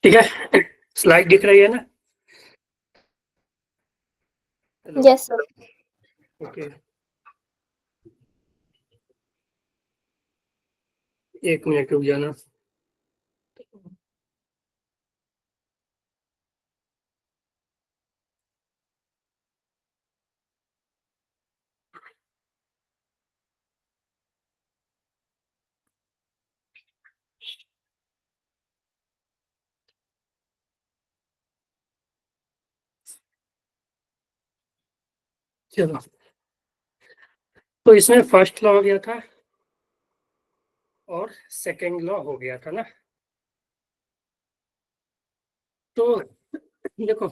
ठीक है, स्लाइड दिख रही है ना? Yes sir. ओके, एक मिनट रुक जाना। चलो, तो इसमें फर्स्ट लॉ हो गया था और सेकेंड लॉ हो गया था ना। तो देखो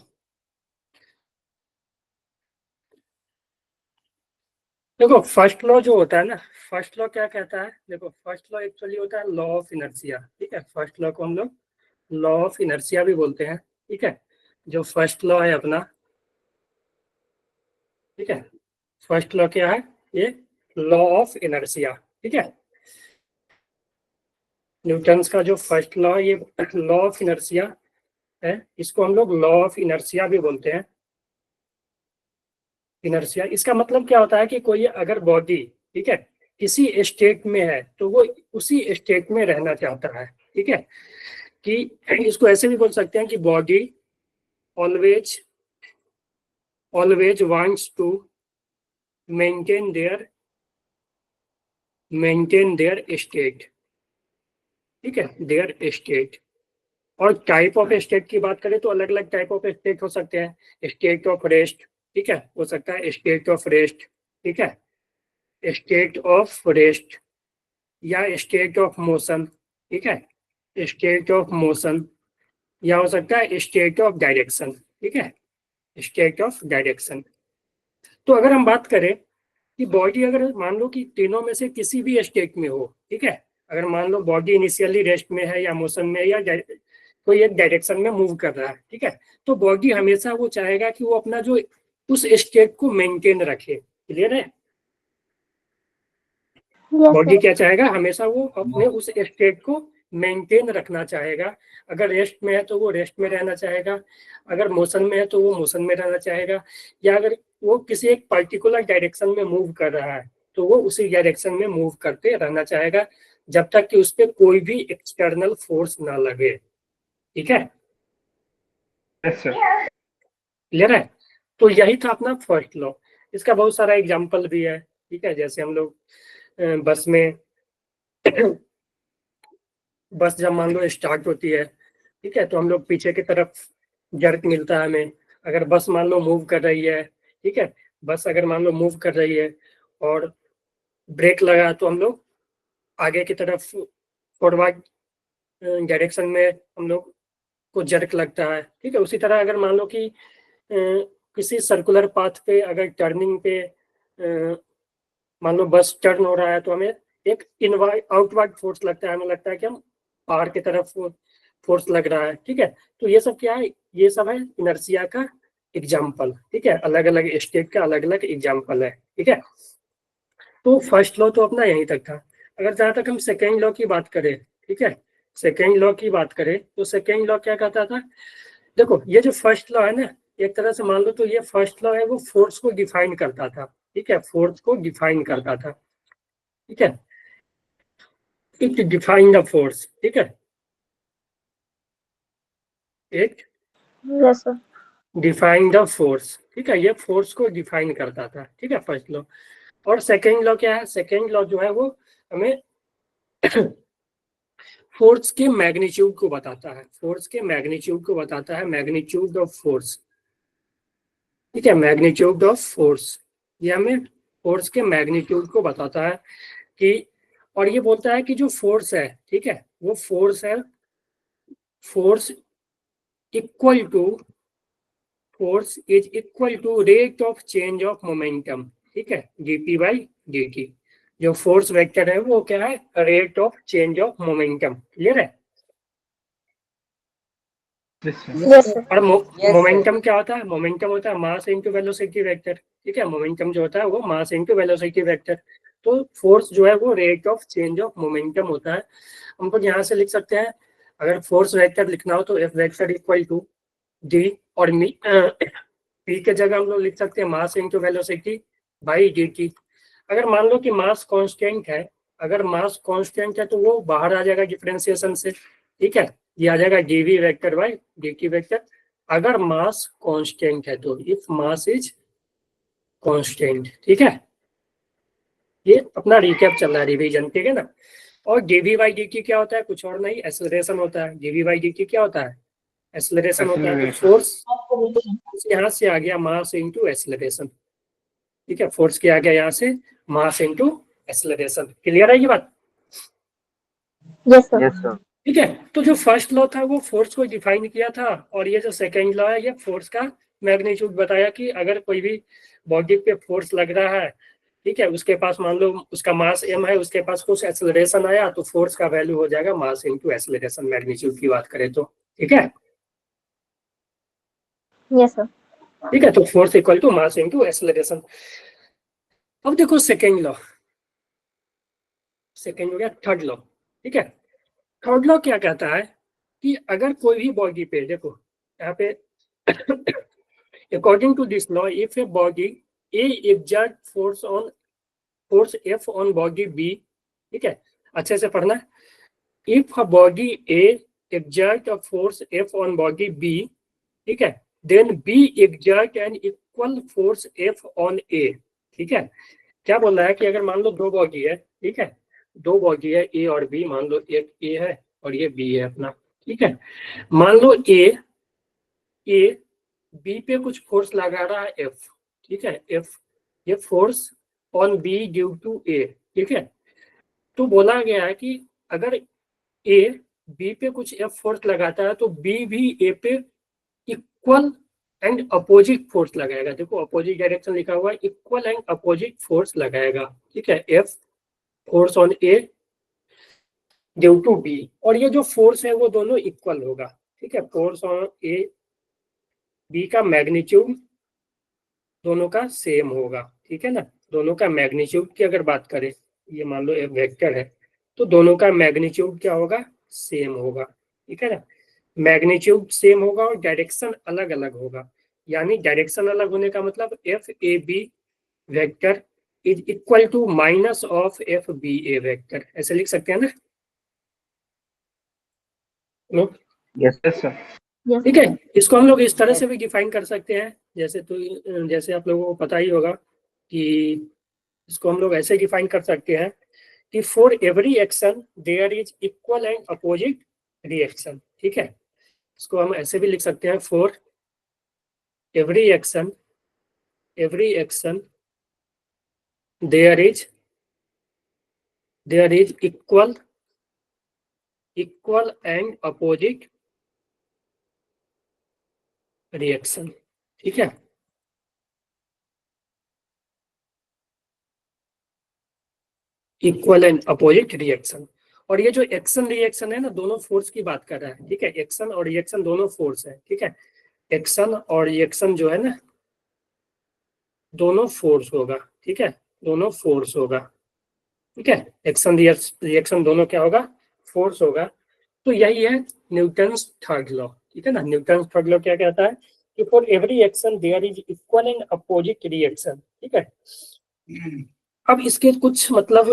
फर्स्ट लॉ जो होता है ना, फर्स्ट लॉ क्या कहता है? देखो फर्स्ट लॉ एक्चुअली होता है लॉ ऑफ इनर्शिया। ठीक है, फर्स्ट लॉ को हम लोग लॉ ऑफ इनर्शिया भी बोलते हैं। ठीक है, जो फर्स्ट लॉ है अपना, ठीक है, फर्स्ट लॉ क्या है? ये लॉ ऑफ इनर्शिया। ठीक है, न्यूटन्स का जो फर्स्ट लॉ, ये लॉ ऑफ इनर्शिया है, इसको हम लोग लॉ ऑफ इनर्शिया भी बोलते हैं। इनर्शिया, इसका मतलब क्या होता है कि कोई अगर बॉडी, ठीक है, किसी स्टेट में है तो वो उसी स्टेट में रहना चाहता है। ठीक है, कि इसको ऐसे भी बोल सकते हैं कि body always always wants to maintain their state. ठीक है, देयर स्टेट। और टाइप ऑफ स्टेट की बात करें तो अलग अलग टाइप ऑफ स्टेट हो सकते हैं। स्टेट ऑफ रेस्ट, ठीक है, हो सकता है स्टेट ऑफ रेस्ट, ठीक है, स्टेट ऑफ रेस्ट, या स्टेट ऑफ मोशन। ठीक है, स्टेट ऑफ मोशन, या हो सकता है स्टेट ऑफ डायरेक्शन। ठीक है, स्टेट ऑफ डायरेक्शन। तो अगर हम बात करें कि बॉडी अगर मान लो कि तीनों में से किसी भी स्टेट में हो, ठीक है, अगर मान लो बॉडी इनिशियली रेस्ट में है या मोशन में या कोई एक डायरेक्शन में मूव कर रहा है, ठीक है, तो बॉडी हमेशा वो चाहेगा कि वो अपना जो उस स्टेट को मेंटेन रखे। क्लियर है? बॉडी क्या चाहेगा? हमेशा वो अपने उस स्टेट को मेंटेन रखना चाहेगा। अगर रेस्ट में है तो वो रेस्ट में रहना चाहेगा, अगर मोशन में है तो वो मोशन में रहना चाहेगा, या अगर वो किसी एक पर्टिकुलर डायरेक्शन में मूव कर रहा है तो वो उसी डायरेक्शन में मूव करते रहना चाहेगा जब तक कि उस पर कोई भी एक्सटर्नल फोर्स ना लगे। ठीक है? क्लियर है? तो यही था अपना फर्स्ट लॉ। इसका बहुत सारा एग्जाम्पल भी है। ठीक है, जैसे हम लोग बस में बस जब मान लो स्टार्ट होती है, ठीक है, तो हम लोग पीछे की तरफ जर्क मिलता है हमें। अगर बस मान लो मूव कर रही है, ठीक है, बस अगर मान लो मूव कर रही है और ब्रेक लगा तो हम लोग आगे की तरफ फॉरवर्ड डायरेक्शन में हम लोग को जर्क लगता है। ठीक है, उसी तरह अगर मान लो कि किसी सर्कुलर पाथ पे अगर टर्निंग पे मान लो बस टर्न हो रहा है तो हमें एक इनवर्ड आउटवर्ड फोर्स लगता है, हमें लगता है कि हम बाहर की तरफ फोर्स लग रहा है। ठीक है, तो ये सब क्या है? ये सब है इनर्शिया का एग्जाम्पल। ठीक है, अलग अलग स्टेट का अलग अलग एग्जाम्पल है। ठीक है, तो फर्स्ट लॉ तो अपना यहीं तक था। अगर जहां तक हम सेकेंड लॉ की बात करें, ठीक है, सेकेंड लॉ की बात करें तो सेकेंड लॉ क्या कहता था? देखो ये जो फर्स्ट लॉ है ना, एक तरह से मान लो तो ये फर्स्ट लॉ है वो फोर्स को डिफाइन करता था। ठीक है, फोर्स को डिफाइन करता था। ठीक है, इट डिफाइन द फोर्स। ठीक है, it yes sir. Define the force. ठीक है, ये फोर्स को डिफाइन करता था। ठीक है, फर्स्ट लॉ। और सेकेंड लॉ क्या है? सेकेंड लॉ जो है वो हमें फोर्स के मैग्नीट्यूड को बताता है। फोर्स के मैग्नीट्यूड को बताता है, मैग्नीट्यूड ऑफ फोर्स। ठीक है, मैग्नीट्यूड ऑफ फोर्स, ये हमें फोर्स के मैग्नीट्यूड को बताता है कि, और ये बोलता है कि जो फोर्स है, ठीक है, वो फोर्स है, force equal to force is equal to rate of change of momentum. ठीक है, dp बाई dt। जो फोर्स वेक्टर है वो क्या है, rate of change of momentum. Clear है? Yes, sir. और मोमेंटम क्या होता है, मोमेंटम होता है मास इनटू वेलोसिटी वेक्टर। ठीक है, मोमेंटम जो होता है वो मास इनटू वेलोसिटी वेक्टर। तो फोर्स जो है वो rate of change of momentum होता है। हम तो यहाँ से लिख सकते हैं, अगर फोर्स वेक्टर लिखना हो तो F vector equal to D, और पी के जगह हम लोग लिख सकते हैं mass into velocity by dt। अगर मान लो कि मास कांस्टेंट है, अगर मास कांस्टेंट है तो वो बाहर आ जाएगा डिफरेंशिएशन से। ठीक है, ये आ जाएगा dv vector by dt vector. अगर मास कांस्टेंट है तो इफ मास इज कांस्टेंट। ठीक है, ये अपना रिकैप चल रहा है, रिवीजन। ठीक है ना? और dv बाई dt क्या होता है, कुछ और नहीं, एक्सेलरेशन होता है। dv बाई dt क्या होता है, एक्सेलरेशन होता है। तो फोर्स यहाँ से आ गया मास इनटू एक्सेलरेशन। ठीक है, फोर्स क्या आ गया यहाँ से, मास इनटू एक्सेलरेशन। क्लियर है ये बात? Yes, sir. ठीक है, तो जो फर्स्ट लॉ था वो फोर्स को डिफाइन किया था, और ये जो सेकंड लॉ है ये फोर्स का मैग्नीट्यूड बताया कि अगर कोई भी बॉडी पे फोर्स लग रहा है, ठीक है, उसके पास मान लो उसका मास m है, उसके पास कुछ एक्सेलरेशन आया तो फोर्स का वैल्यू हो जाएगा मास इनटू एक्सेलरेशन, मैग्नीट्यूड की बात करें तो। ठीक है, Yes, sir. ठीक है, तो force equal to mass into acceleration. अब देखो सेकेंड लॉ, सेकेंड हो गया थर्ड लॉ। ठीक है, थर्ड लॉ क्या कहता है कि अगर कोई भी बॉडी पे, देखो यहाँ पे according to this law, if a body A exert force F on body B, ठीक है, अच्छे से पढ़ना। If a body A exert a force F on body B, ठीक है, then B exert an equal force F on A। ठीक है, क्या बोल रहा है कि अगर मान लो दो बॉडी है, ठीक है, दो बॉडी है A और B, मान लो एक A है और ये B है अपना। ठीक है, मान लो A बी पे कुछ फोर्स लगा रहा है F। ठीक है, F, ये force on B due to A। ठीक है, तो बोला गया है कि अगर A बी पे कुछ F फोर्स लगाता है तो B भी A पे इक्वल एंड अपोजिट फोर्स लगाएगा। देखो अपोजिट डायरेक्शन लिखा हुआ है, इक्वल एंड अपोजिट फोर्स लगाएगा। ठीक है, F force on A due to B, और ये जो फोर्स है वो दोनों इक्वल होगा। ठीक है, फोर्स ऑन A B का मैग्नीट्यूड दोनों का सेम होगा। ठीक है ना, दोनों का मैग्नीट्यूड की अगर बात करें, ये मान लो एक वेक्टर है तो दोनों का मैग्नीट्यूड क्या होगा, सेम होगा। ठीक है ना, मैग्नीट्यूड सेम होगा और डायरेक्शन अलग अलग होगा। यानी डायरेक्शन अलग होने का मतलब F A B vector is equal to minus of F B A vector, ऐसे लिख सकते हैं ना लोग? Yes sir. Yes, ठीक है, इसको हम लोग इस तरह से भी डिफाइन कर सकते हैं, जैसे आप लोगों को पता ही होगा कि इसको हम लोग ऐसे डिफाइन कर सकते हैं कि for every action there is equal and opposite reaction. ठीक है, इसको हम ऐसे भी लिख सकते हैं, for every action there is equal and opposite reaction. ठीक है, इक्वल एंड अपोजिट रिएक्शन। और ये जो एक्शन रिएक्शन है ना, दोनों फोर्स की बात कर रहा है। ठीक है, एक्शन और रिएक्शन दोनों फोर्स है। ठीक है, एक्शन और रिएक्शन जो है ना दोनों फोर्स होगा। ठीक है, दोनों फोर्स होगा। ठीक है, एक्शन रिएक्शन दोनों क्या होगा, फोर्स होगा। तो यही है न्यूटन्स थर्ड लॉ। ठीक है ना, न्यूटन्स थर्ड लॉ क्या कहता है कि for every action there is equal and opposite reaction. ठीक है, अब इसके कुछ मतलब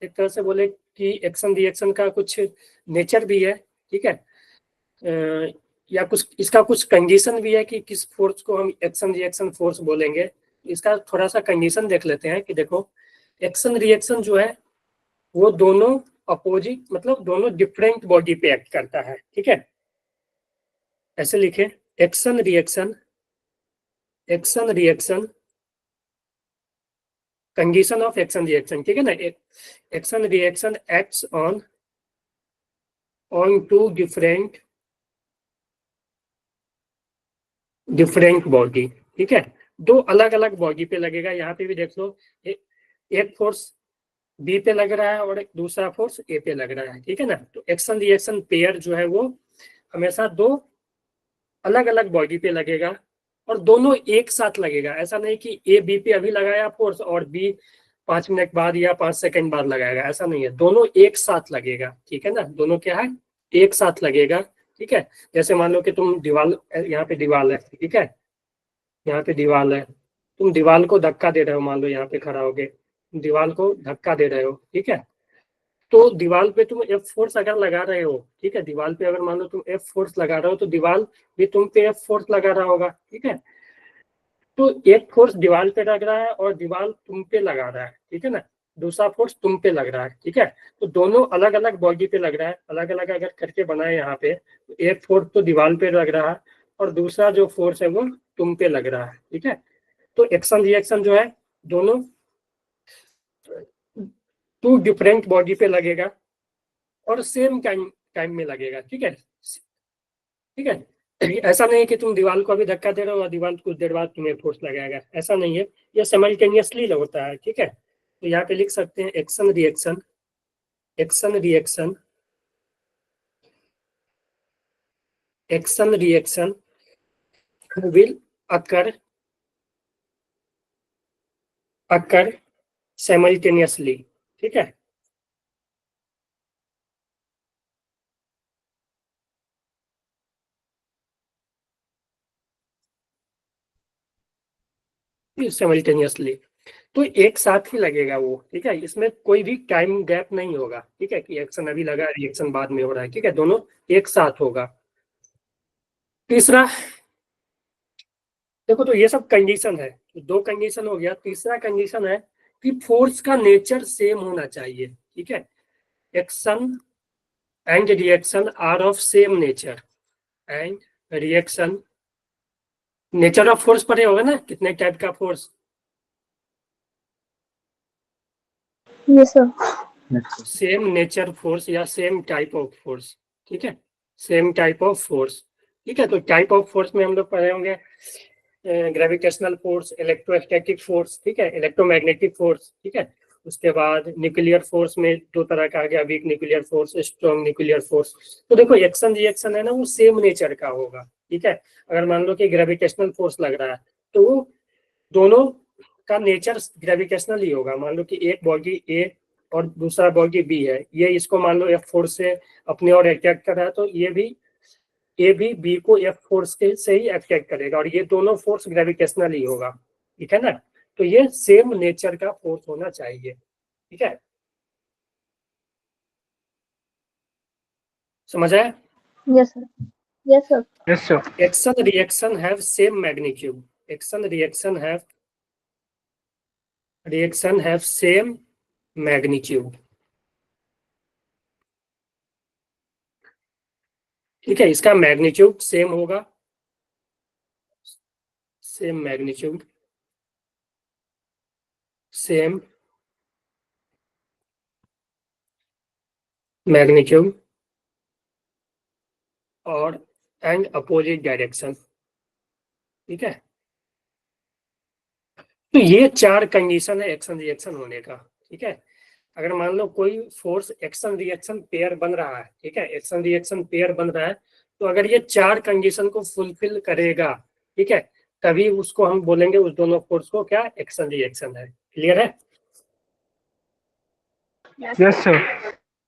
एक तरह से बोले कि एक्शन रिएक्शन का कुछ नेचर भी है। ठीक है, या कुछ इसका कुछ कंडीशन भी है कि किस फोर्स को हम एक्शन रिएक्शन फोर्स बोलेंगे। इसका थोड़ा सा कंडीशन देख लेते हैं कि देखो एक्शन रिएक्शन जो है वो दोनों अपोजिट मतलब दोनों डिफरेंट बॉडी पे एक्ट करता है। ठीक है, ऐसे लिखे, action reaction condition of action reaction. ठीक है ना, action reaction acts on two different body. ठीक है, दो अलग अलग बॉडी पे लगेगा। यहाँ पे भी देख लो, एक फोर्स बी पे लग रहा है और एक दूसरा फोर्स ए पे लग रहा है, ठीक है ना। तो एक्शन रिएक्शन पेयर जो है वो हमेशा दो अलग अलग बॉडी पे लगेगा और दोनों एक साथ लगेगा। ऐसा नहीं कि ए बी पे अभी लगाया फोर्स और बी 5 मिनट बाद या 5 सेकंड बाद लगाएगा, ऐसा नहीं है, दोनों एक साथ लगेगा, ठीक है ना। दोनों क्या है, एक साथ लगेगा, ठीक है। जैसे मान लो कि तुम दीवार, यहाँ पे दीवार है, ठीक है, यहाँ पे दीवार है, तुम दीवार को धक्का दे रहे हो, मान लो यहाँ पे खड़ा होके दीवार को धक्का दे रहे हो, ठीक है। तो दीवार पे तुम एफ फोर्स अगर लगा रहे हो, ठीक है, दीवार पे अगर मान लो तुम एफ फोर्स लगा रहे हो तो दीवार भी तुम पे एफ फोर्स लगा रहा होगा, ठीक है। तो एक फोर्स दीवार पे लग रहा है और दीवार तुम पे लगा रहा है, ठीक है ना, दूसरा फोर्स तुम पे लग रहा है, ठीक है। तो दोनों अलग अलग बॉडी पे लग रहा है, अलग अलग अगर करके बनाए यहाँ पे, तो एक फोर्स तो दीवार पे लग रहा है और दूसरा जो फोर्स है वो तुम पे लग रहा है, ठीक है। तो एक्शन रिएक्शन जो है दोनों टू डिफरेंट बॉडी पे लगेगा और सेम टाइम टाइम में लगेगा, ठीक है, ठीक है। ऐसा नहीं है कि तुम दीवार को अभी धक्का दे रहे हो और दीवार कुछ देर बाद तुम्हें फोर्स लगाएगा, ऐसा नहीं है, ये साइमल्टेनियसली होता है, ठीक है। तो यहाँ पे लिख सकते हैं action reaction, action reaction, action reaction will occur occur simultaneously, ठीक है। साइमल्टेनियसली तो एक साथ ही लगेगा वो, ठीक है, इसमें कोई भी टाइम गैप नहीं होगा, ठीक है, कि एक्शन अभी लगा रिएक्शन बाद में हो रहा है, ठीक है, दोनों एक साथ होगा। तीसरा देखो, तो ये सब कंडीशन है, तो दो कंडीशन हो गया। तीसरा कंडीशन है कि फोर्स का नेचर सेम होना चाहिए, ठीक है। Action and reaction are of same nature, and reaction, nature of force पढ़े होगा ना, कितने टाइप का force, Yes, sir. Same nature force या सेम टाइप ऑफ फोर्स, ठीक है, सेम टाइप ऑफ फोर्स, ठीक है। तो टाइप ऑफ फोर्स में हम लोग पढ़े होंगे ग्रेविटेशनल फोर्स, इलेक्ट्रोस्टैटिक फोर्स, ठीक है, इलेक्ट्रोमैग्नेटिक फोर्स, ठीक है। उसके बाद न्यूक्लियर फोर्स में दो तरह का आ गया, weak nuclear force, strong nuclear force. तो देखो एक्शन रिएक्शन है ना, वो सेम नेचर का होगा, ठीक है। अगर मान लो कि ग्रेविटेशनल फोर्स लग रहा है तो वो दोनों का नेचर ग्रेविटेशनल ही होगा। मान लो कि एक बॉडी ए और दूसरा बॉडी बी है, ये इसको मान लो एफ फोर्स से अपने और अट्रैक्ट कर रहा है, तो ये भी ए भी बी को एफ फोर्स के से ही अट्रैक्ट करेगा और ये दोनों फोर्स ग्रेविटेशनल ही होगा, ठीक है ना। तो ये सेम नेचर का फोर्स होना चाहिए, ठीक है, समझ आया। Yes, sir. Yes, sir. Yes, sir. Action reaction have same magnitude, action reaction have same magnitude, ठीक है। इसका मैग्नीट्यूड सेम होगा, सेम मैग्नीट्यूड, सेम मैग्नीट्यूड और एंड अपोजिट डायरेक्शन, ठीक है। तो ये चार कंडीशन है एक्शन रिएक्शन होने का, ठीक है। अगर मान लो कोई फोर्स एक्शन रिएक्शन पेयर बन रहा है, ठीक है, एक्शन रिएक्शन पेयर बन रहा है, तो अगर ये चार कंडीशन को फुलफिल करेगा, ठीक है, तभी उसको हम बोलेंगे उस दोनों फोर्स को क्या एक्शन रिएक्शन है। क्लियर है? Yes, sir.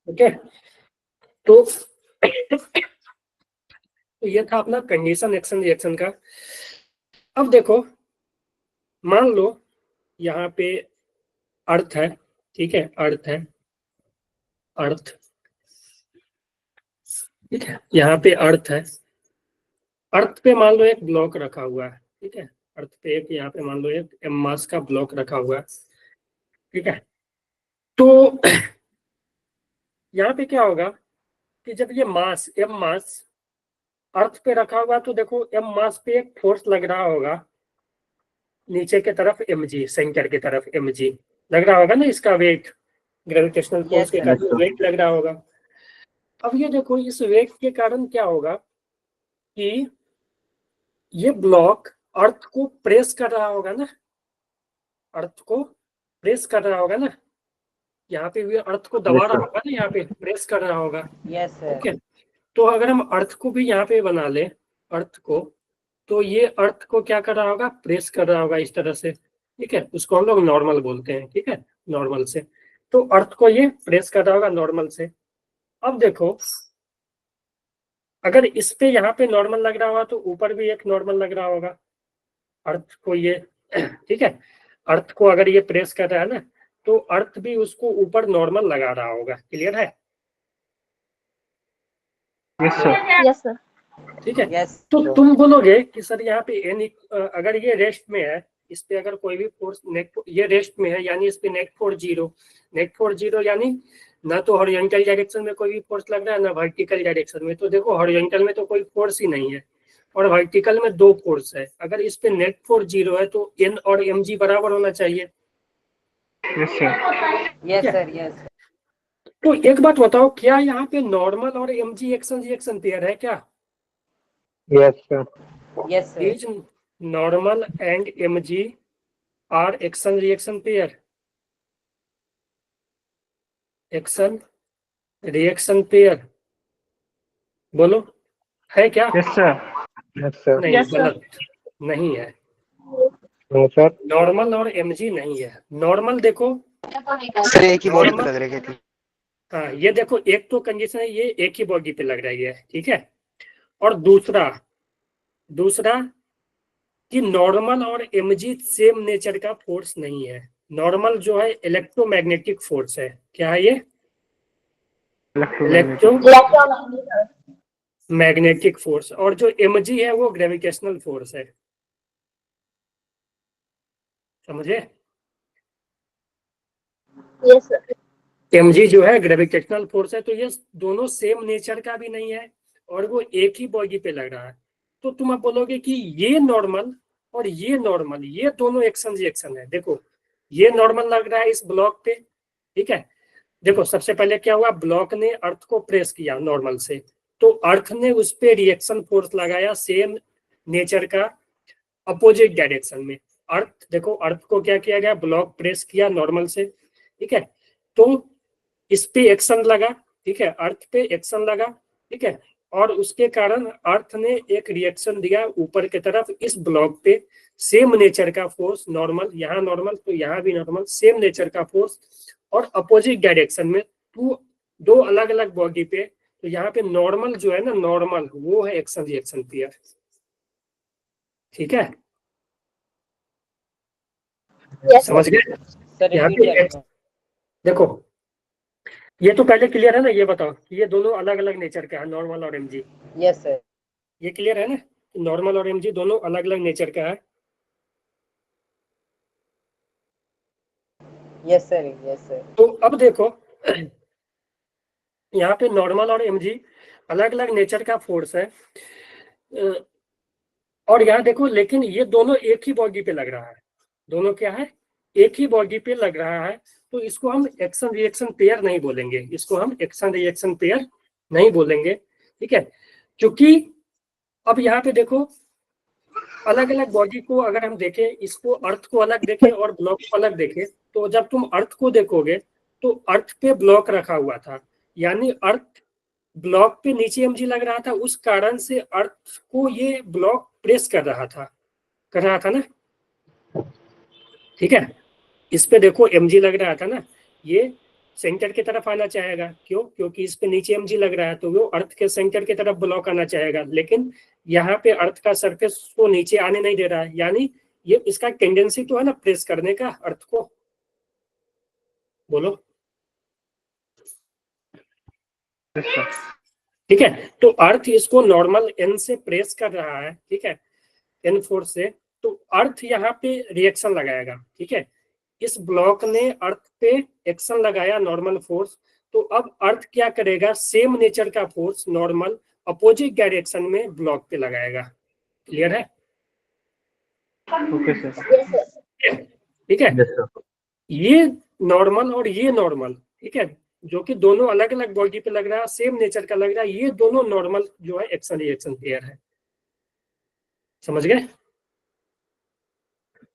ओके, तो ये था अपना कंडीशन एक्शन रिएक्शन का। अब देखो, मान लो यहाँ पे अर्थ है, ठीक है, अर्थ है, अर्थ, ठीक है, यहाँ पे अर्थ है, अर्थ पे मान लो एक ब्लॉक रखा हुआ है, ठीक है, अर्थ पे एक यहाँ पे मान लो एक एम मास का ब्लॉक रखा हुआ है, ठीक है। तो यहाँ पे क्या होगा कि जब ये मास एम मास अर्थ पे रखा हुआ, तो देखो एम मास पे एक फोर्स लग रहा होगा नीचे के तरफ एम जी, सेंटर की तरफ एम जी लग रहा होगा ना, इसका वेट ग्रेविटेशनल फोर्स के कारण वेट लग रहा होगा। अब ये देखो, इस वेट के कारण क्या होगा कि ये ब्लॉक अर्थ को प्रेस कर रहा होगा ना, अर्थ को प्रेस कर रहा होगा ना, यहाँ पे भी अर्थ को दबा रहा होगा ना, यहाँ पे प्रेस कर रहा होगा। Yes sir. ओके, तो अगर हम अर्थ को भी यहाँ पे बना ले, अर्थ को, तो ये अर्थ को क्या कर रहा होगा, प्रेस कर रहा होगा इस तरह से, ठीक है, उसको हम लोग नॉर्मल बोलते हैं, ठीक है, नॉर्मल से। तो अर्थ को ये प्रेस कर रहा होगा नॉर्मल से। अब देखो, अगर इस पे यहाँ पे नॉर्मल लग रहा होगा तो ऊपर भी एक नॉर्मल लग रहा होगा अर्थ को ये, ठीक है, अर्थ को अगर ये प्रेस कर रहा है ना, तो अर्थ भी उसको ऊपर नॉर्मल लगा रहा होगा। क्लियर है? Yes sir. Yes sir. ठीक है, यस तो तुम बोलोगे कि सर यहाँ पे एन, अगर ये रेस्ट में है, इस पे अगर कोई भी फोर्स नेट, ये रेस्ट में है यानी इस पे net force zero, net force zero यानी ना तो हॉरिजॉन्टल डायरेक्शन में कोई भी फोर्स लग रहा है ना वर्टिकल डायरेक्शन में। तो देखो हॉरिजॉन्टल में तो कोई फोर्स ही नहीं है और वर्टिकल में दो फोर्स है। अगर इस पे नेट फोर्स जीरो है तो एन और एम जी बराबर होना चाहिए। Yes sir. Yes sir. Yes तो एक बात बताओ, क्या यहाँ पे नॉर्मल और M G action reaction pair है क्या? Yes sir. Yes sir. Is normal and mg are action reaction pair? Action reaction pair, बोलो है क्या? Yes sir. Yes sir. नहीं, Yes, sir. गलत, नहीं है। No sir. नॉर्मल और mg नहीं है। नॉर्मल देखो, सर एक ही बॉडी पे Normal- लग रहे थे। हाँ ये देखो, एक तो कंडीशन है ये एक ही बॉडी पे लग रही है, ठीक है, और दूसरा कि नॉर्मल और mg सेम नेचर का फोर्स नहीं है। नॉर्मल जो है इलेक्ट्रोमैग्नेटिक फोर्स है। क्या है ये? Electromagnetic force. और जो mg है वो ग्रेविटेशनल फोर्स है। समझे? Yes sir. mg जो है ग्रेविटेशनल फोर्स है। तो ये दोनों सेम नेचर का भी नहीं है और वो एक ही बॉडी पे लग रहा है। तो तुम अब बोलोगे कि ये नॉर्मल और ये नॉर्मल, ये दोनों एक्शन रिएक्शन है। देखो ये नॉर्मल लग रहा है इस ब्लॉक पे, ठीक है। देखो सबसे पहले क्या हुआ, ब्लॉक ने अर्थ को प्रेस किया नॉर्मल से, तो अर्थ ने उस पे रिएक्शन फोर्स लगाया सेम नेचर का अपोजिट डायरेक्शन में। अर्थ, देखो अर्थ को क्या किया गया, ब्लॉक प्रेस किया नॉर्मल से, ठीक है, तो इस पे एक्शन लगा, ठीक है, अर्थ पे एक्शन लगा, ठीक है, और उसके कारण अर्थ ने एक रिएक्शन दिया ऊपर की तरफ इस ब्लॉक पे। सेम नेचर का फोर्स, नॉर्मल, यहाँ नॉर्मल तो यहाँ भी नॉर्मल, सेम नेचर का फोर्स और अपोजिट डायरेक्शन में दो अलग अलग बॉडी पे। तो यहाँ पे नॉर्मल जो है ना, नॉर्मल वो है एक्शन रिएक्शन पेयर, ठीक है। यस समझ गए? सर यहाँ पे देखो ये तो पहले क्लियर है ना। ये बताओ कि ये दोनों अलग अलग नेचर का है, नॉर्मल और एमजी। Yes sir. ये क्लियर है ना, नॉर्मल और एमजी दोनों अलग अलग नेचर का है। Yes sir. Yes sir. तो अब देखो यहाँ पे नॉर्मल और एमजी अलग अलग नेचर का फोर्स है, और यहाँ देखो लेकिन ये दोनों एक ही बॉडी पे लग रहा है। दोनों क्या है, एक ही बॉडी पे लग रहा है। तो इसको हम एक्शन रिएक्शन पेयर नहीं बोलेंगे, इसको हम एक्शन रिएक्शन पेयर नहीं बोलेंगे, ठीक है। क्योंकि अब यहाँ पे देखो अलग अलग बॉडी को अगर हम देखें, इसको अर्थ को अलग देखें और ब्लॉक को अलग देखें, तो जब तुम अर्थ को देखोगे तो अर्थ पे ब्लॉक रखा हुआ था, यानी अर्थ ब्लॉक पे नीचे एमजी लग रहा था, उस कारण से अर्थ को ये ब्लॉक प्रेस कर रहा था ना, ठीक है। इस पे देखो mg लग रहा था ना, ये सेंटर की तरफ आना चाहेगा, क्यों? क्योंकि इस पे नीचे mg लग रहा है तो वो अर्थ के सेंटर की तरफ ब्लॉक आना चाहेगा। लेकिन यहाँ पे अर्थ का सरफेस को नीचे आने नहीं दे रहा है, यानी ये इसका टेंडेंसी तो है ना प्रेस करने का अर्थ को। बोलो ठीक है। तो अर्थ इसको नॉर्मल n से प्रेस कर रहा है, ठीक है, n फोर्स से। तो अर्थ यहाँ पे रिएक्शन लगाएगा, ठीक है। इस ब्लॉक ने अर्थ पे एक्शन लगाया नॉर्मल फोर्स, तो अब अर्थ क्या करेगा, सेम नेचर का फोर्स नॉर्मल अपोजिट डायरेक्शन में ब्लॉक पे लगाएगा। क्लियर है? Okay sir. ठीक है। ये नॉर्मल और ये नॉर्मल, ठीक है, जो कि दोनों अलग अलग बॉडी पे लग रहा है, सेम नेचर का लग रहा है, ये दोनों नॉर्मल जो है एक्शन रिएक्शन पेयर है। समझ गए?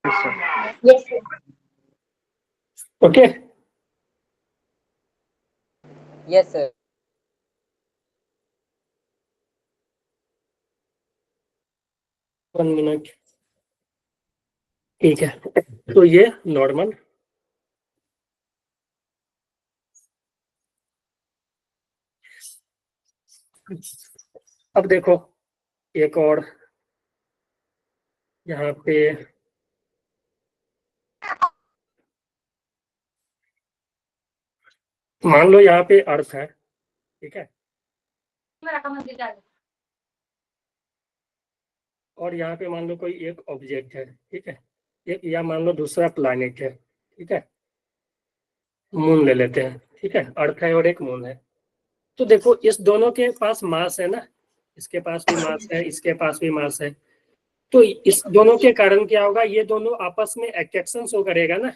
Yes, sir. Okay Yes, sir. 1 minute ठीक है। तो ये नॉर्मल, अब देखो एक और यहाँ पे मान लो यहाँ पे अर्थ है, ठीक है, और यहाँ पे मान लो कोई एक ऑब्जेक्ट है, ठीक है, एक या मान लो दूसरा प्लैनेट है, ठीक है, मून ले लेते हैं, ठीक है, अर्थ है और एक मून है। तो देखो इस दोनों के पास मास है ना, इसके पास भी मास है, इसके पास भी मास है, तो इस दोनों के कारण क्या होगा, ये दोनों आपस में अट्रैक्शन शो करेगा ना,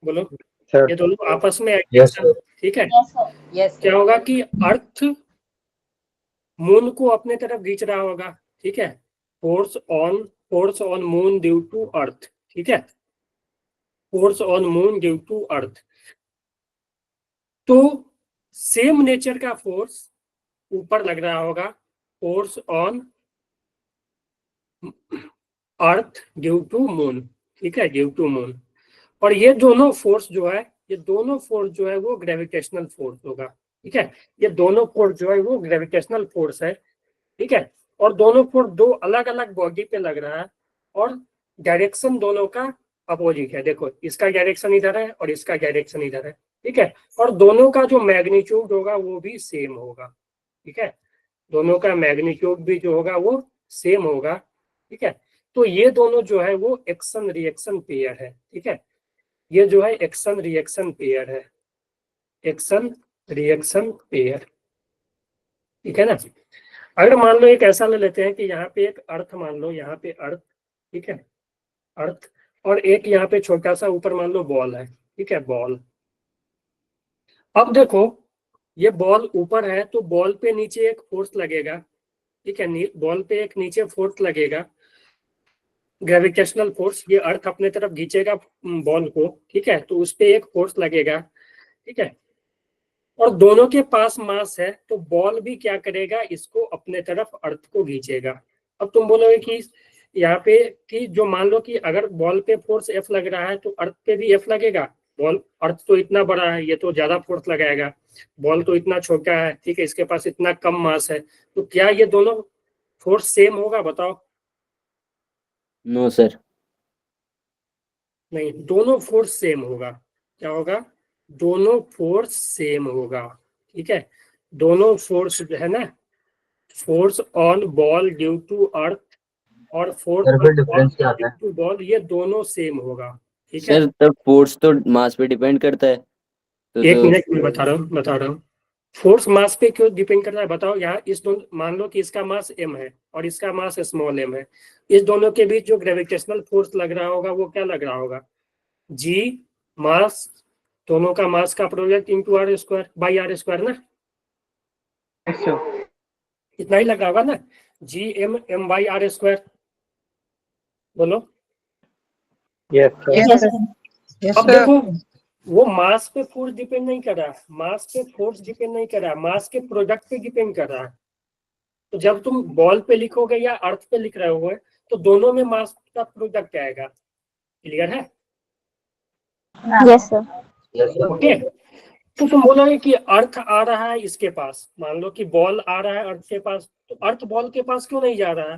बोलो Sir. ये दोनों आपस में Yes, अट्रैक्शन, ठीक है, Yes, sir. Yes, क्या sir. होगा कि अर्थ मून को अपने तरफ खींच रहा होगा, ठीक है, force on moon due to earth, ठीक है, force on moon due to earth. तो सेम नेचर का फोर्स ऊपर लग रहा होगा, force on earth due to moon, ठीक है, ड्यू टू मून। और ये दोनों फोर्स जो है, ये दोनों फोर्स जो है वो ग्रेविटेशनल फोर्स होगा, ठीक है, ये दोनों फोर्स जो है वो ग्रेविटेशनल फोर्स है, ठीक है, और दोनों फोर्स दो अलग अलग बॉडी पे लग रहा है और डायरेक्शन दोनों का अपोजिट है। देखो इसका डायरेक्शन इधर है और इसका डायरेक्शन इधर है, ठीक है, और दोनों का जो मैग्नीट्यूड होगा वो भी सेम होगा, ठीक है, दोनों का मैग्नीट्यूड भी जो होगा वो सेम होगा, ठीक है। तो ये दोनों जो है वो एक्शन रिएक्शन पेयर है, ठीक है, ये जो है एक्शन रिएक्शन पेयर है, एक्शन रिएक्शन पेयर, ठीक है ना। अगर मान लो एक ऐसा ले लेते हैं कि यहाँ पे एक अर्थ, मान लो यहाँ पे अर्थ, ठीक है, अर्थ, और एक यहाँ पे छोटा सा ऊपर मान लो बॉल है, ठीक है, बॉल। अब देखो ये बॉल ऊपर है तो बॉल पे नीचे एक फोर्स लगेगा, ठीक है, बॉल पे एक नीचे फोर्स लगेगा, ग्रेविटेशनल फोर्स, ये अर्थ अपने तरफ खींचेगा बॉल को, ठीक है, तो उस पे एक फोर्स लगेगा, ठीक है, और दोनों के पास मास है तो बॉल भी क्या करेगा, इसको अपने तरफ अर्थ को खींचेगा। अब तुम बोलोगे कि यहाँ पे कि जो मान लो कि अगर बॉल पे फोर्स एफ लग रहा है तो अर्थ पे भी एफ लगेगा, बॉल अर्थ तो इतना बड़ा है, ये तो ज्यादा फोर्स लगाएगा, बॉल तो इतना छोटा है, ठीक है, इसके पास इतना कम मास है, तो क्या ये दोनों फोर्स सेम होगा, बताओ। No sir. नहीं, दोनों फोर्स सेम होगा, क्या होगा, दोनों फोर्स सेम होगा, ठीक है, दोनों फोर्स जो है ना, force on ball due to earth और फोर्स ऑन डिफरेंस क्या ड्यू आता है टू बॉल, ये दोनों सेम होगा, ठीक है। सर? तब फोर्स तो मास पे डिपेंड करता है, तो एक मिनट में बता रहा हूँ फोर्स मास पे क्यों डिपेंड करता है, बताओ। यहाँ इस दोनों, मान लो कि इसका मास m है और इसका मास स्मॉल m है, इस दोनों के बीच जो ग्रेविटेशनल फोर्स लग रहा होगा वो क्या लग रहा होगा, g मास, दोनों का मास का product into R square by R square ना, इतना ही लग रहा होगा ना, G M M by R square, बोलो। Yes, sir. Yes, sir. अब देखो वो मास पे फोर्स डिपेंड नहीं कर रहा, मास पे फोर्स डिपेंड नहीं कर रहा, मास के प्रोडक्ट पे डिपेंड कर रहा है। तो जब तुम बॉल पे लिखोगे या अर्थ पे लिख रहे हो तो दोनों में मास का प्रोडक्ट आएगा, क्लियर है, Yes, sir. ओके। तो तुम बोलोगे कि अर्थ आ रहा है इसके पास, मान लो कि बॉल आ रहा है अर्थ के पास, तो अर्थ बॉल के पास क्यों नहीं जा रहा है,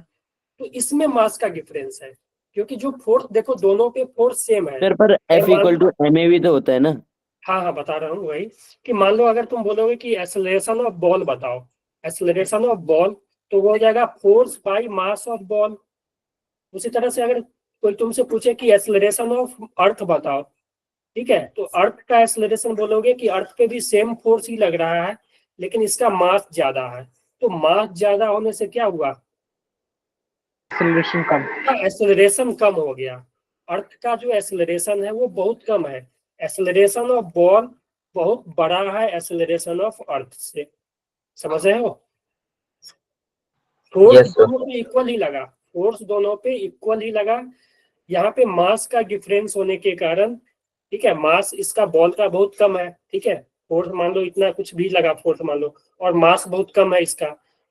तो इसमें मास का डिफरेंस है, क्योंकि जो फोर्स देखो दोनों पे फोर्स सेम है। सर पर F इक्वल टू ma भी तो होता है ना। हाँ हाँ बता रहा हूँ वही, कि मान लो अगर तुम बोलोगे कि एक्सेलरेशन ऑफ बॉल बताओ, एक्सेलरेशन ऑफ बॉल, तो वो हो जाएगा force by mass of ball. उसी तरह से अगर कोई तुमसे पूछे कि एक्सेलरेशन ऑफ अर्थ बताओ, ठीक है, तो अर्थ का एक्सेलरेशन बोलोगे कि अर्थ पे भी सेम फोर्स ही लग रहा है लेकिन इसका मास ज्यादा है, तो मास ज्यादा होने से क्या हुआ, Acceleration कम. एक्सेलरेशन कम हो गया। अर्थ का जो एक्सेलरेशन है वो बहुत कम है, एक्सेलरेशन ऑफ बॉल बहुत बड़ा है एक्सेलरेशन ऑफ अर्थ से, समझ रहे हो। Force Yes, sir. दोनों पे इक्वल ही लगा, फोर्स दोनों पे इक्वल ही लगा, यहाँ पे मास का डिफरेंस होने के कारण, ठीक है, मास इसका बॉल का बहुत कम है, ठीक है, फोर्स मान लो इतना कुछ भी लगा फोर्स मान लो, और मास बहुत कम है इसका,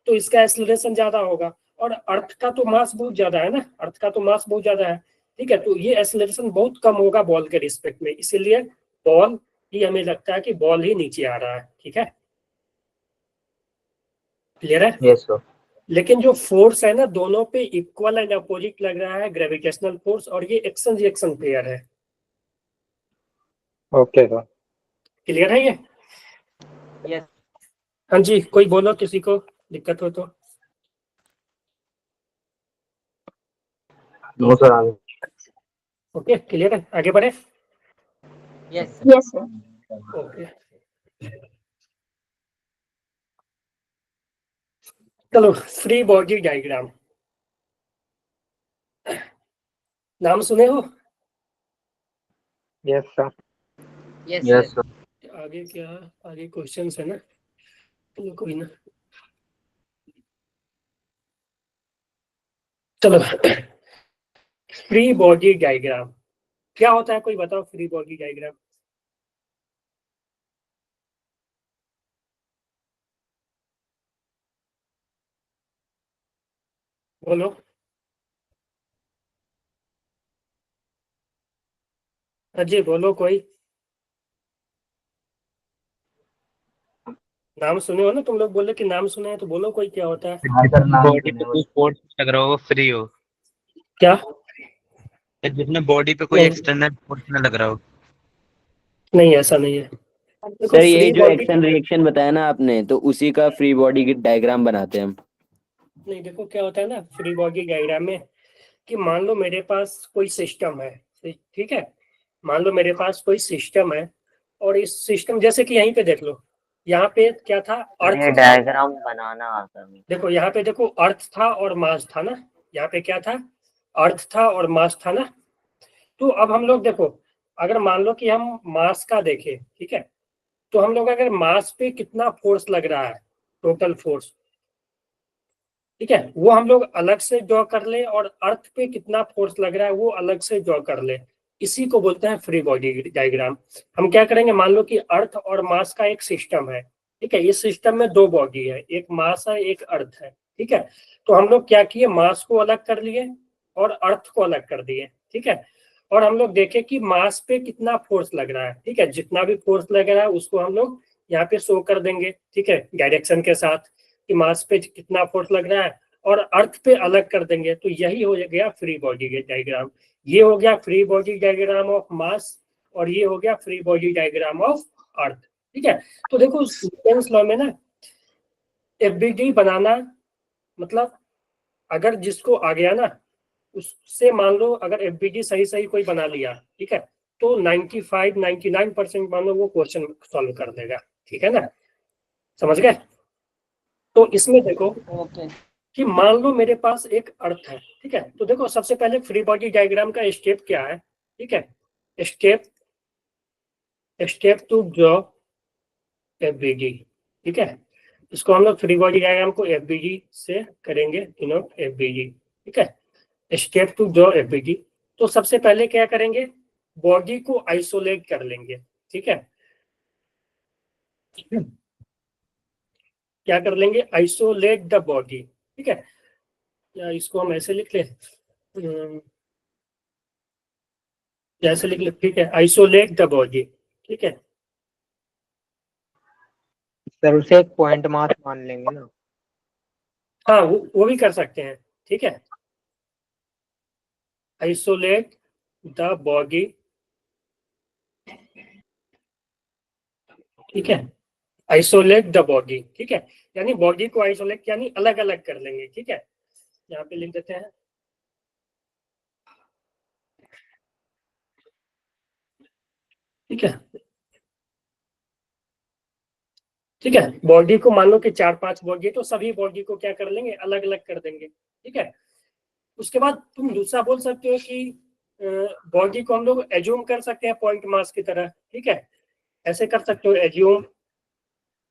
तो इसका एक्सीलरेशन ज्यादा होगा। और अर्थ का तो मास बहुत ज्यादा है ना, अर्थ का तो मास बहुत ज्यादा है, ठीक है, तो ये एक्सीलरेशन बहुत कम होगा बॉल के रिस्पेक्ट में, इसीलिए बॉल ही हमें लगता है कि बॉल ही नीचे आ रहा है, ठीक है, क्लियर है। Yes, sir. लेकिन जो फोर्स है ना दोनों पे इक्वल एंड अपोजिट लग रहा है, ग्रेविटेशनल फोर्स, और ये एक्शन रिएक्शन पेयर है, Okay, sir. क्लियर है ये। Yes. हाँ जी, कोई बोलो, किसी को दिक्कत हो तो। No, sir. आगे. ओके, क्लियर है, आगे बढ़े। Yes. Sir. Yes, sir. Okay, चलो, फ्री बॉडी डायग्राम नाम सुने हो। Yes, sir. Yes. Yes, Sir. sir. आगे क्या, आगे क्वेश्चंस है ना, चलो कोई ना, चलो। फ्री बॉडी डायग्राम क्या होता है, कोई बताओ, फ्री बॉडी डायग्राम। बोलो, अजय बोलो, कोई नाम सुने हो ना, तुम लोग बोले कि नाम सुने हैं, तो बोलो कोई, क्या होता है। बॉडी पे कोई फोर्स लग रहा हो वो फ्री हो, क्या, जिसमें बॉडी पे कोई नहीं एक्सटर्नल फोर्स ना लग रहा हो। नहीं, ऐसा नहीं है। देखो सर यही फ्री जो बॉडी, एक्शन रिएक्शन बताया ना आपने, तो उसी का फ्री बॉडी की डायग्राम बनाते हैं हम। नहीं देखो क्या होता है ना फ्री बॉडी डायग्राम में, कि मान लो मेरे पास कोई सिस्टम है, ठीक है, मान लो मेरे पास कोई सिस्टम है, और इस सिस्टम, जैसे कि यहीं पे देख लो, यहाँ पे क्या था, अर्थ था, डायग्राम बनाना आता है। देखो यहाँ पे देखो, अर्थ था और मास था ना, यहाँ पे क्या था, अर्थ था और मास था ना। तो अब हम लोग देखो, अगर मान लो कि हम मास का देखें, ठीक है, तो हम लोग अगर मास पे कितना फोर्स लग रहा है, टोटल फोर्स, ठीक है, वो हम लोग अलग से ड्रॉ कर ले, और अर्थ पे कितना फोर्स लग रहा है वो अलग से ड्रॉ कर ले, इसी को बोलते हैं फ्री बॉडी डायग्राम। हम क्या करेंगे, मान लो कि अर्थ और मास का एक सिस्टम है, ठीक है, इस सिस्टम में दो बॉडी है, एक मास है एक अर्थ है, ठीक है, तो हम लोग क्या किए, मास को अलग कर लिए और अर्थ को अलग कर दिए, ठीक है, और हम लोग देखे कि मास पे कितना फोर्स लग रहा है, ठीक है, जितना भी फोर्स लग रहा है उसको हम लोग यहाँ पे शो कर देंगे, ठीक है, डायरेक्शन के साथ, कि मास पे कितना फोर्स लग रहा है, और अर्थ पे अलग कर देंगे, तो यही हो गया फ्री बॉडी डायग्राम। ये हो गया free body diagram of mass, और ये हो गया free body diagram of earth, ठीक है। तो देखो न्यूटन्स लॉ में ना एफबीडी बनाना, मतलब अगर जिसको आ गया ना, उससे मान लो अगर एफबीडी सही सही कोई बना लिया, ठीक है, तो 95-99% मान लो वो क्वेश्चन सॉल्व कर देगा, ठीक है ना, समझ गए। तो इसमें देखो Okay. कि मान लो मेरे पास एक अर्थ है, ठीक है, तो देखो सबसे पहले फ्री बॉडी डायग्राम का स्टेप क्या है, ठीक है, step step two draw FBD, ठीक है, इसको हम लोग फ्री बॉडी डायग्राम को एफबीडी से करेंगे, डिनोट एफबीडी, ठीक है, स्टेप टू ड्रॉ एफबीडी। तो सबसे पहले क्या करेंगे, बॉडी को आइसोलेट कर लेंगे, ठीक है, क्या कर लेंगे, आइसोलेट द बॉडी, ठीक है, या इसको हम ऐसे लिख ले, जैसे लिख ले, ठीक है, आइसोलेट द बॉडी, ठीक है, सर उसे एक पॉइंट मास मान लेंगे ना। हाँ वो भी कर सकते हैं, ठीक है, आइसोलेट द बॉडी, ठीक है, आइसोलेट द बॉडी, ठीक है, यानी बॉडी को आइसोलेट यानी अलग अलग कर लेंगे, ठीक है, यहाँ पे लिख देते हैं, ठीक है, ठीक है, बॉडी को मान लो कि 4-5 बॉडी है, तो सभी बॉडी को क्या कर लेंगे, अलग अलग कर देंगे, ठीक है। उसके बाद तुम दूसरा बोल सकते हो कि बॉडी को हम लोग एज्यूम कर सकते हैं पॉइंट मास की तरह, ठीक है, ऐसे कर सकते हो,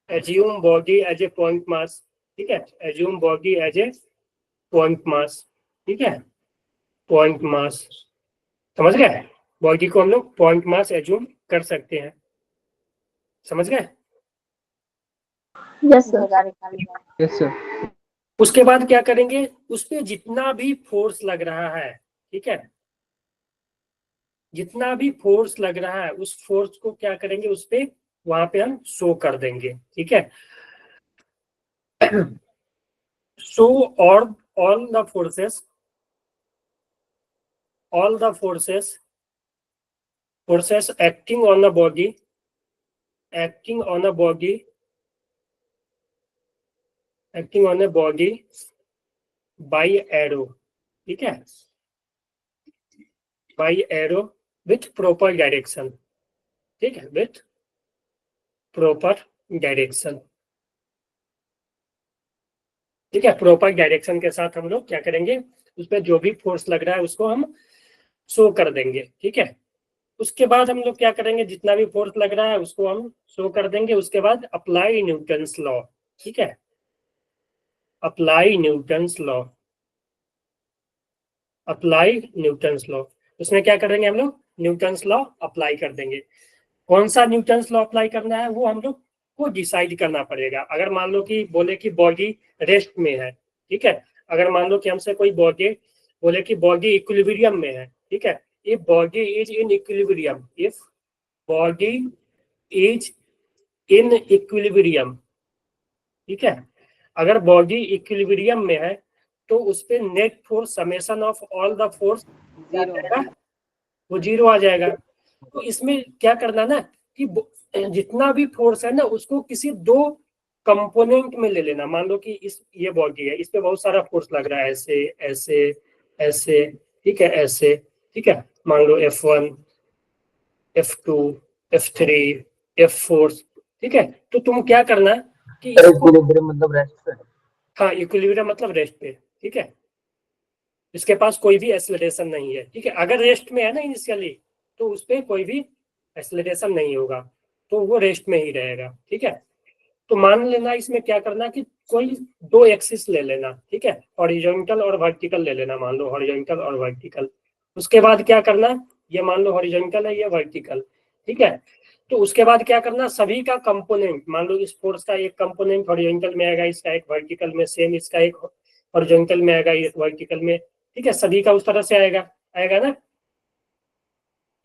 assume body as a point mass, ठीक है, assume body as a point mass, ठीक है, पॉइंट मास, समझ गए? बॉडी को हम लोग पॉइंट मास एज्यूम कर सकते हैं, समझ गए? Yes, sir. Yes sir. उसके बाद क्या करेंगे, उस पे जितना भी फोर्स लग रहा है, ठीक है, जितना भी फोर्स लग रहा है उस फोर्स को क्या करेंगे, उस पे वहां पे हम शो कर देंगे, ठीक है। शो और all the forces acting on the body by arrow, ठीक है, by arrow with proper direction, ठीक है, with proper direction, ठीक है। प्रॉपर डायरेक्शन के साथ हम लोग क्या करेंगे, उस पर जो भी फोर्स लग रहा है उसको हम शो कर देंगे, ठीक है। उसके बाद हम लोग क्या करेंगे, जितना भी फोर्स लग रहा है उसको हम शो कर देंगे। उसके बाद अप्लाई न्यूटन्स लॉ, ठीक है, अप्लाई न्यूटन्स लॉ, उसमें क्या करेंगे हम लोग, न्यूटन्स लॉ अप्लाई कर देंगे। कौन सा न्यूटन्स लॉ अप्लाई करना है वो हम लोग को डिसाइड करना पड़ेगा। अगर मान लो कि बोले कि बॉडी रेस्ट में है, ठीक है, अगर मान लो कि हमसे कोई बॉडी बोले कि बॉडी इक्विलिब्रियम में है, ठीक है, if body is in equilibrium, if body is in equilibrium, ठीक है, अगर बॉडी इक्विलिब्रियम में है तो उस पे net force summation of all the force वो 0 आ जाएगा। तो इसमें क्या करना ना कि जितना भी फोर्स है ना उसको किसी 2 कंपोनेंट में ले लेना। मान लो कि ये बॉडी है, इस पे बहुत सारा फोर्स लग रहा है, ऐसे ऐसे ऐसे, ठीक है, ऐसे, ठीक है, मान लो F1 F2 F3 F4, ठीक है। तो तुम क्या करना कि इक्विलिब्रियम मतलब रेस्ट पे। हाँ, इक्विलिब्रियम मतलब रेस्ट पे, ठीक है, इसके पास कोई भी एक्सेलरेशन नहीं है, ठीक है। अगर रेस्ट में है ना इनिशियली तो उस पर कोई भी एक्सेलरेशन नहीं होगा, तो वो रेस्ट में ही रहेगा, ठीक है। तो मान लेना इसमें क्या करना कि कोई 2 एक्सिस ले लेना, ठीक है, हॉरिजॉन्टल और वर्टिकल ले लेना, मान लो हॉरिजॉन्टल और वर्टिकल। उसके बाद क्या करना, ये मान लो हॉरिजॉन्टल है, ये वर्टिकल, ठीक है। तो उसके बाद क्या करना, सभी का कंपोनेंट, मान लो इस फोर्स का एक कंपोनेंट हॉरिजॉन्टल में आएगा, इसका एक वर्टिकल में, सेम इसका एक हॉरिजॉन्टल में आएगा, एक वर्टिकल में, ठीक है, सभी का उस तरह से आएगा ना।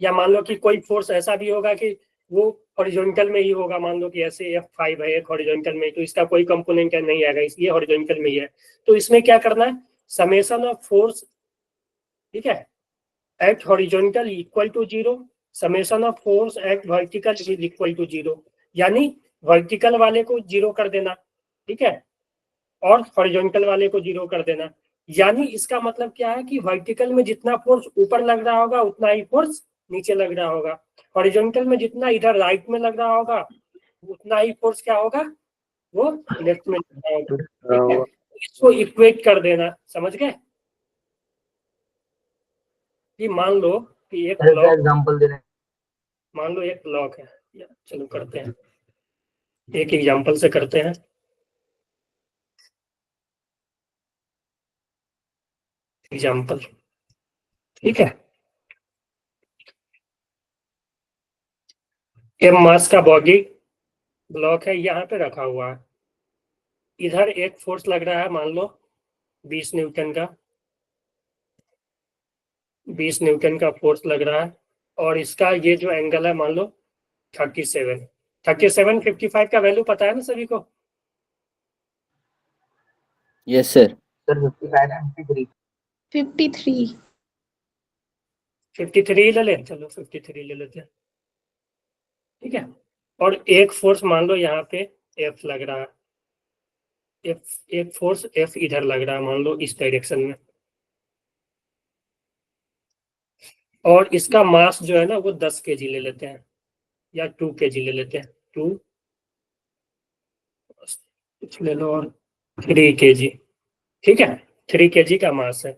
या मान लो कि कोई फोर्स ऐसा भी होगा कि वो हॉरिजॉन्टल में ही होगा, मान लो कि ऐसे F5 है एक हॉरिजॉन्टल में, तो इसका कोई कंपोनेंट नहीं आएगा, ये हॉरिजॉन्टल में ही है। तो इसमें क्या करना है, समेशन ऑफ फोर्स, ठीक है, at horizontal equal to 0, summation of force at vertical is equal to 0, यानी वर्टिकल वाले को 0 कर देना, ठीक है, और हॉरिजॉन्टल वाले को 0 कर देना। यानी इसका मतलब क्या है कि वर्टिकल में जितना फोर्स ऊपर लग रहा होगा उतना ही फोर्स नीचे लग रहा होगा, हॉरिजॉन्टल में जितना इधर राइट में लग रहा होगा उतना ही फोर्स क्या होगा, वो लेफ्ट में लग रहा होगा, ठीक है। इसको इक्वेट कर देना, समझ गए? कि मान लो कि एक ब्लॉक, एग्जांपल दे रहे हैं। मान लो एक ब्लॉक है, चलो करते हैं, एक एग्जांपल से करते हैं। एग्जांपल, ठीक है, एम मास का बॉडी ब्लॉक है, यहाँ पे रखा हुआ है, इधर एक फोर्स लग रहा है, मान लो 20 न्यूटन का, 20 न्यूटन का फोर्स लग रहा है, और इसका ये जो एंगल है मान लो 37, 55 का वैल्यू पता है ना सभी को? Yes sir. Sir 55 and 53। 53. 53 ले लें, चलो 53 ले लेते हैं, ठीक है। और एक फोर्स मान लो यहाँ पे F लग रहा है, एक फोर्स F इधर लग रहा है, मान लो इस डायरेक्शन में, और इसका मास जो है ना वो 10 kg ले लेते हैं, या 2 kg ले लेते हैं, 2 कुछ ले लो, और 3 kg, ठीक है, 3 kg का मास है।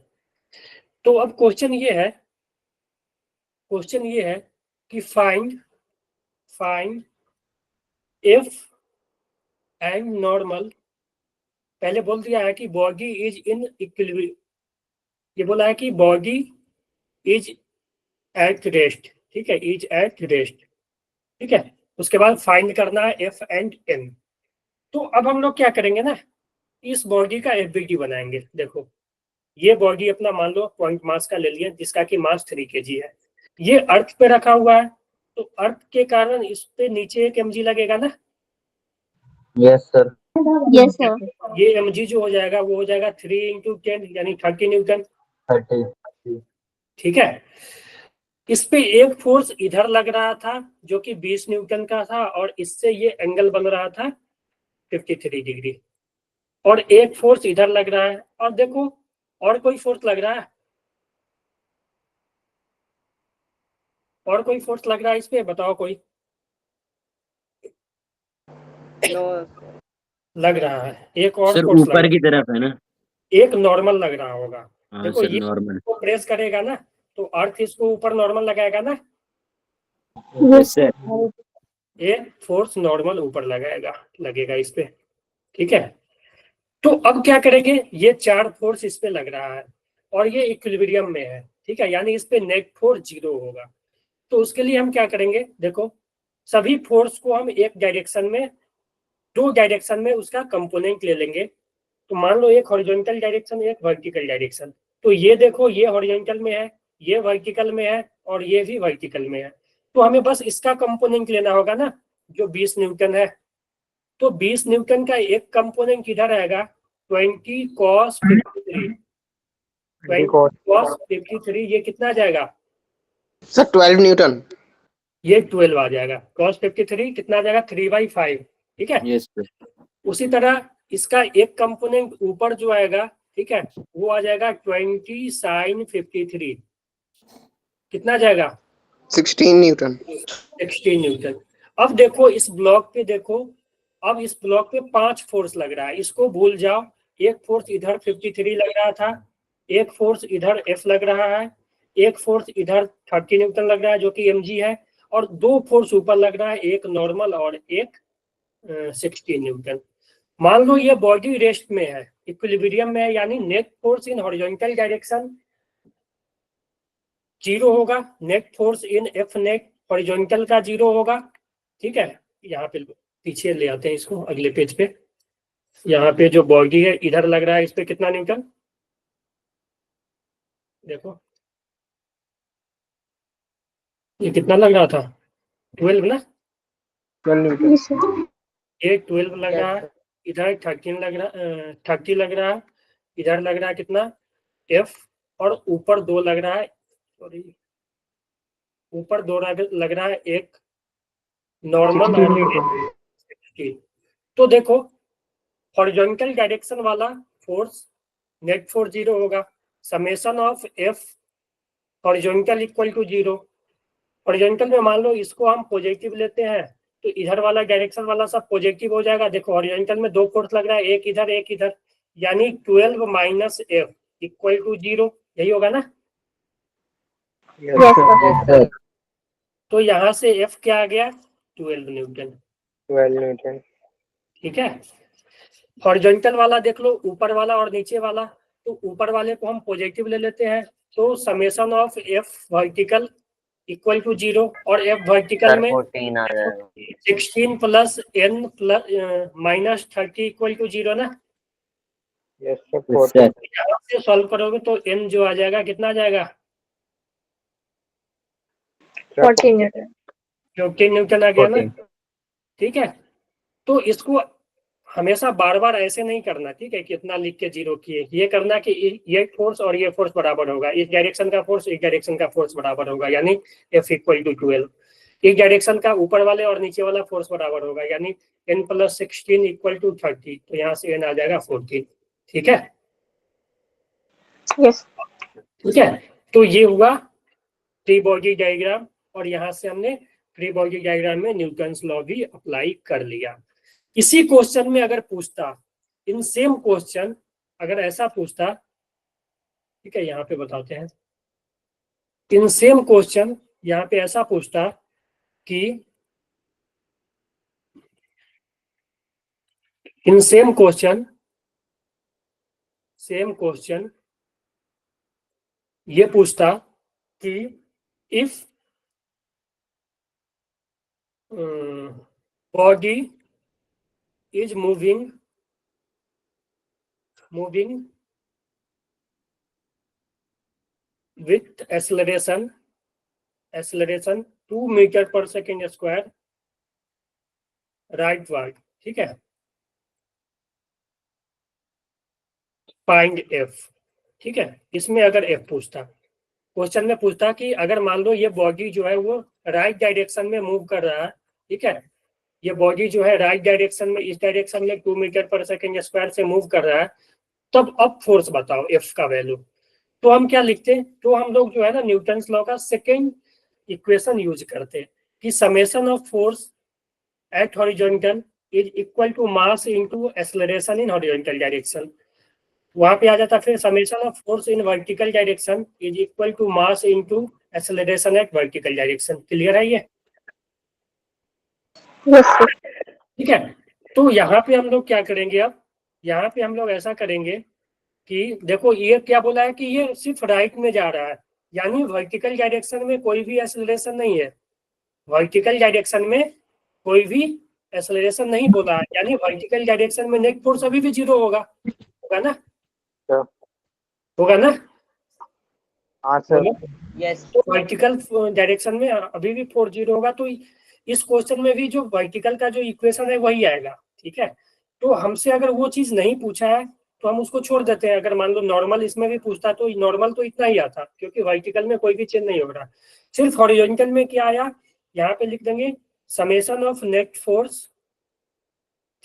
तो अब क्वेश्चन ये है कि फाइंड एफ एंड नॉर्मल। पहले बोल दिया है कि बॉडी इज इन इक्विलिब्रियम, ये बोला है कि बॉडी इज एट रेस्ट, ठीक है, इज एट रेस्ट, ठीक है। उसके बाद फाइंड करना है एफ एंड एम। तो अब हम लोग क्या करेंगे ना, इस बॉडी का एफबीटी बनाएंगे। देखो ये बॉडी अपना मान लो पॉइंट मास का ले लिया, जिसका कि मास 3 kg है। ये अर्थ पे रखा हुआ है, तो अर्थ के कारण इस पे नीचे एक mg लगेगा ना। Yes sir. Yes, sir. ये mg जो हो जाएगा वो हो जाएगा 3 × 10 यानी 30 न्यूटन, 30। ठीक है। इस पे एक फोर्स इधर लग रहा था जो कि 20 न्यूटन का था, और इससे ये एंगल बन रहा था 53 डिग्री, और एक फोर्स इधर लग रहा है। और देखो और कोई फोर्स लग रहा है, और कोई फोर्स लग रहा है इस पे, बताओ कोई। लग रहा है एक और सर फोर्स लग ऊपर रहा की तरफ है ना। है, एक नॉर्मल लग रहा होगा। हाँ देखो सर ये नॉर्मल। प्रेस करेगा ना, तो अर्थ इसको ऊपर नॉर्मल लगाएगा ना, यस सर। एक फोर्स नॉर्मल ऊपर लगेगा इस पे, ठीक है। तो अब क्या करेंगे, ये 4 फोर्स इस पे लग रहा है और ये इक्विलिब्रियम में है, ठीक है, यानी इस पे नेट फोर्स 0 होगा। तो उसके लिए हम क्या करेंगे, देखो सभी फोर्स को हम एक डायरेक्शन में, 2 डायरेक्शन में उसका कंपोनेंट ले लेंगे। तो मान लो एक हॉरिजॉन्टल डायरेक्शन, एक वर्टिकल डायरेक्शन। तो ये देखो ये हॉरिजॉन्टल में है, ये वर्टिकल में है, और ये भी वर्टिकल में है। तो हमें बस इसका कंपोनेंट लेना होगा ना, जो 20 न्यूटन है। तो 20 न्यूटन का एक कंपोनेंट किधर आएगा, 20 cos 53, 20 cos 53, ये कितना आ जाएगा सर 12 न्यूटन। ये 12 आ जाएगा। cos 53 कितना आ जाएगा, 3/5, ठीक है। Yes sir. उसी तरह इसका एक कंपोनेंट ऊपर जो आएगा, ठीक है, वो आ जाएगा 20 sin 53, कितना आ जाएगा 16 न्यूटन। 16 न्यूटन। अब देखो इस ब्लॉक पे देखो, अब इस ब्लॉक पे 5 फोर्स लग रहा है, इसको भूल जाओ। एक फोर्स इधर 53 लग रहा था, एक फोर्स इधर F लग रहा है, एक फोर्स इधर 30 न्यूटन लग रहा है जो कि mg है, और 2 फोर्स ऊपर लग रहा है, एक नॉर्मल और एक 16 न्यूटन। मान लो ये बॉडी रेस्ट में है, इक्विलिब्रियम में है, यानी net force in horizontal direction 0 होगा, net force in F net horizontal का 0 होगा, ठीक है। यहाँ पे पीछे ले आते हैं इसको, अगले पेज पे। यहाँ पे जो बॉडी है इधर लग रहा है, इस पे कितना न्यूटन, देखो ये कितना लग रहा था, 12 ना, 12 न्यूटन। Yes, sir. ये 12 लग रहा है, इधर 13 लग रहा, 30 लग रहा है, इधर लग रहा है कितना F, और ऊपर 2 लग रहा है, सॉरी ऊपर 2 लग रहा है, एक नॉर्मल और 16। तो देखो हॉरिजॉन्टल डायरेक्शन वाला फोर्स नेट फोर्स 0 होगा, summation of F horizontal equal to 0। Horizontal में मान लो इसको हम पॉजिटिव लेते हैं, तो इधर वाला डायरेक्शन वाला सब पॉजिटिव हो जाएगा। देखो हॉरिजॉन्टल में 2 फोर्स लग रहा है, एक इधर एक इधर, यानी 12 माइनस F इक्वल टू 0, यही होगा ना। Yes, sir. तो यहाँ से F क्या आ गया, 12 न्यूटन, 12 न्यूटन। ठीक है। हॉरिजॉन्टल वाला देख लो, ऊपर वाला और नीचे वाला, तो ऊपर वाले को हम पॉजिटिव ले लेते हैं, तो summation of F vertical equal to 0, और F वर्टिकल सर में 14 आ जाएगा। 16 plus n plus minus 30 equal to 0 ना। Yes sir. Yes sir. यहाँ से सॉल्व करोगे तो n जो आ जाएगा कितना आ जाएगा, 14 Newton. 15 न्यूटन आ गया ना, 14। ठीक है। तो इसको हमेशा बार बार ऐसे नहीं करना, ठीक है, कितना लिख के 0 किए, ये करना कि ये फोर्स और ये फोर्स बराबर होगा, इस डायरेक्शन का फोर्स इस डायरेक्शन का फोर्स बराबर होगा, यानी F इक्वल टू 12। इस डायरेक्शन का ऊपर वाले और नीचे वाला फोर्स बराबर होगा, यानी n प्लस 16 इक्वल टू 30, तो यहाँ से n आ जाएगा 14, ठीक है। Yes. ठीक है, तो ये हुआ फ्री बॉडी डायग्राम, और यहाँ से हमने फ्री बॉडी डायग्राम में न्यूटन्स लॉ भी अप्लाई कर लिया। इसी क्वेश्चन में अगर पूछता, इन सेम क्वेश्चन अगर ऐसा पूछता, ठीक है, यहाँ पे बताते हैं, इन सेम क्वेश्चन यहाँ पे ऐसा पूछता कि इन सेम क्वेश्चन ये पूछता कि if body is moving with acceleration 2 metre पर सेकेंड स्क्वायर राइटवर्ड, ठीक है, फाइंड एफ, ठीक है। इसमें अगर एफ पूछता, क्वेश्चन में पूछता कि अगर मान लो ये बॉडी जो है वो राइट डायरेक्शन में मूव कर रहा है, ठीक है, ये बॉडी जो है राइट डायरेक्शन में, इस डायरेक्शन में 2 मीटर पर सेकेंड स्क्वायर से मूव कर रहा है, तब अब फोर्स बताओ एफ का वैल्यू। तो हम क्या लिखते हैं, तो हम लोग जो है ना न्यूटन्स लॉ का सेकेंड इक्वेशन यूज करते हैं कि summation of force at horizontal is equal to mass into acceleration in horizontal direction. वहां पे आ जाता फिर summation of force in vertical direction is equal to mass into acceleration at vertical direction. Clear है ये? Yes, sir. ठीक है। तो यहाँ पे हम लोग क्या करेंगे, अब यहाँ पे हम लोग ऐसा करेंगे कि देखो ये क्या बोला है कि ये सिर्फ राइट में जा रहा है, यानी वर्टिकल डायरेक्शन में कोई भी एक्सेलरेशन नहीं है, वर्टिकल डायरेक्शन में कोई भी एक्सेलरेशन नहीं बोला है, यानी वर्टिकल डायरेक्शन में नेट फोर्स अभी भी 0 होगा ना? Sure. होगा ना? हाँ सर। Yes. तो वर्टिकल डायरेक्शन में अभी भी फोर्स 0 होगा, तो इस क्वेश्चन में भी जो वर्टिकल का जो इक्वेशन है वही आएगा, ठीक है। तो हमसे अगर वो चीज नहीं पूछा है तो हम उसको छोड़ देते हैं। अगर मान लो नॉर्मल इसमें भी पूछता तो नॉर्मल तो इतना ही आता, क्योंकि वर्टिकल में कोई भी चेंज नहीं हो रहा। सिर्फ हॉरिजॉन्टल में क्या आया, यहाँ पे लिख देंगे समेशन ऑफ नेट फोर्स,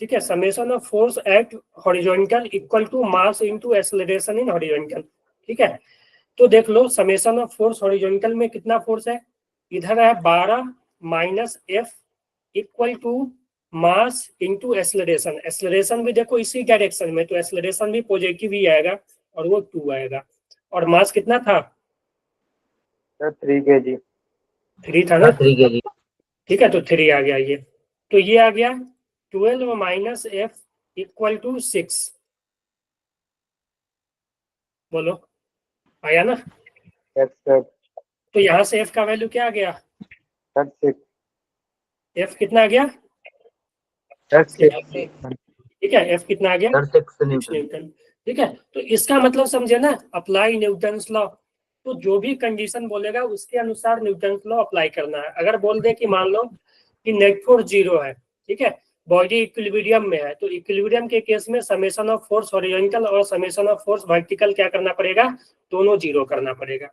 ठीक है, summation of force at horizontal equal to mass into acceleration in horizontal, ठीक है। तो देख लो समेशन ऑफ फोर्स हॉरिजॉन्टल में कितना फोर्स है, इधर है 12 minus F equal to mass into acceleration. Acceleration भी देखो इसी डायरेक्शन में, तो एक्सेलरेशन भी पॉजिटिव ही आएगा और वो 2 आएगा। और मास कितना था? Sir 3 kg। 3 था ना? 3 kg। ठीक है, तो 3 आ गया ये। तो ये आ गया 12 माइनस एफ इक्वल टू 6। बोलो आया ना? Yes sir. तो यहाँ से एफ का वैल्यू क्या आ गया? सर 6। एफ कितना आ गया? सर 6। ठीक है, एफ कितना आ गया? 6 न्यूटन। ठीक है, तो इसका मतलब समझे ना, अप्लाई न्यूटन्स लॉ। तो जो भी कंडीशन बोलेगा उसके अनुसार न्यूटन्स लॉ अप्लाई करना है। अगर बोल दे कि मान लो कि नेट फोर्स 0 है, ठीक है, बॉडी इक्विलिब्रियम में है, तो इक्विलिब्रियम के केस में समेशन ऑफ फोर्स हॉरिजॉन्टल और समेशन ऑफ फोर्स वर्टिकल क्या करना पड़ेगा? दोनों 0 करना पड़ेगा।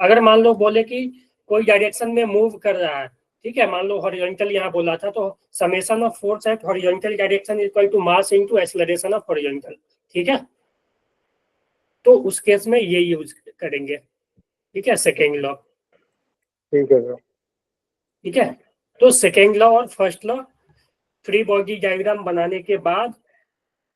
अगर मान लो बोले कि कोई डायरेक्शन में मूव कर रहा है, ठीक है, मान लो हॉरिजॉन्टल यहाँ बोला था, तो summation of force at horizontal direction equal to mass into acceleration of horizontal, ठीक है। तो उस केस में ये यूज करेंगे, ठीक है, सेकेंड लॉ। ठीक है सर। ठीक है, तो सेकेंड लॉ और first law free body diagram बनाने के बाद